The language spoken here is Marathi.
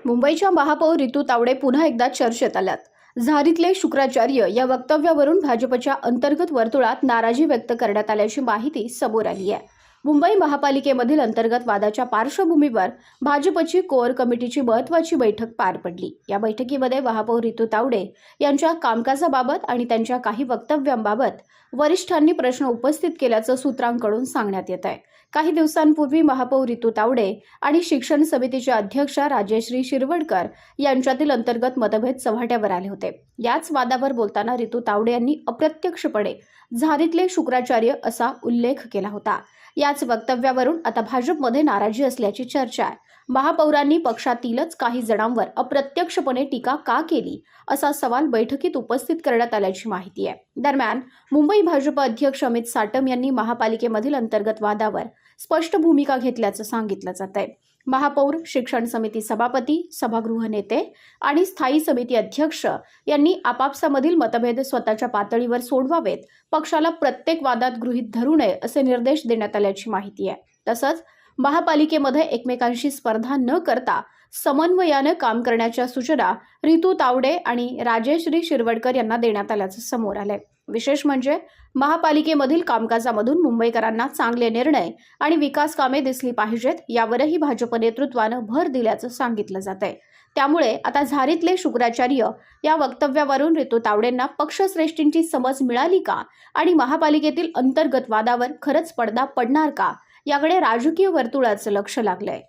मुंबईच्या महापौर रितू तावडे पुन्हा एकदा चर्चेत आल्यात. झारीतले शुक्राचार्य या वक्तव्यावरून भाजपच्या अंतर्गत वर्तुळात नाराजी व्यक्त करण्यात आल्याची माहिती समोर आली आहे. मुंबई महापालिकेमधील अंतर्गत वादाच्या पार्श्वभूमीवर भाजपची कोअर कमिटीची महत्त्वाची बैठक पार पडली. या बैठकीमध्ये महापौर रितू तावडे यांच्या कामकाजाबाबत आणि त्यांच्या काही वक्तव्यांबाबत वरिष्ठांनी प्रश्न उपस्थित केल्याचं सूत्रांकडून सांगण्यात येत आहे. काही दिवसांपूर्वी महापौर रितू तावडे आणि शिक्षण समितीच्या अध्यक्षा राजश्री शिरवडकर यांच्यातील अंतर्गत मतभेद चव्हाट्यावर आले होते. याच वादावर बोलताना रितू तावडे यांनी अप्रत्यक्षपणे झारीतले शुक्राचार्य असा उल्लेख केला होता. याच वक्तव्यावरून आता भाजपमध्ये नाराजी असल्याची चर्चा आहे. महापौरांनी पक्षातीलच काही जणांवर अप्रत्यक्षपणे टीका का केली असा सवाल बैठकीत उपस्थित करण्यात आल्याची माहिती आहे. दरम्यान मुंबई भाजप अध्यक्ष अमित साटम यांनी महापालिकेमधील अंतर्गत वादावर स्पष्ट भूमिका घेतल्याचं सांगितलं जात आहे. महापौर, शिक्षण समिती सभापती, सभागृह नेते आणि स्थायी समिती अध्यक्ष यांनी आपापसामधील मतभेद स्वतःच्या पातळीवर सोडवावेत, पक्षाला प्रत्येक वादात गृहीत धरू नये असे निर्देश देण्यात आल्याची माहिती आहे. तसंच महापालिकेमध्ये एकमेकांशी स्पर्धा न करता समन्वयाने काम करण्याच्या सूचना रितू तावडे आणि राजश्री शिरवडकर यांना देण्यात आल्याचं समोर आलंय. विशेष म्हणजे महापालिकेमधील कामकाजामधून मुंबईकरांना चांगले निर्णय आणि विकास कामे दिसली पाहिजेत यावरही भाजप नेतृत्वानं भर दिल्याचं सांगितलं जात आहे. त्यामुळे आता झारीतले शुक्राचार्य या वक्तव्यावरून रितू तावडेंना पक्षश्रेष्ठींची समज मिळाली का आणि महापालिकेतील अंतर्गत वादावर खरंच पडदा पडणार का याकडे राजकीय वर्तुळाचं लक्ष लागलंय.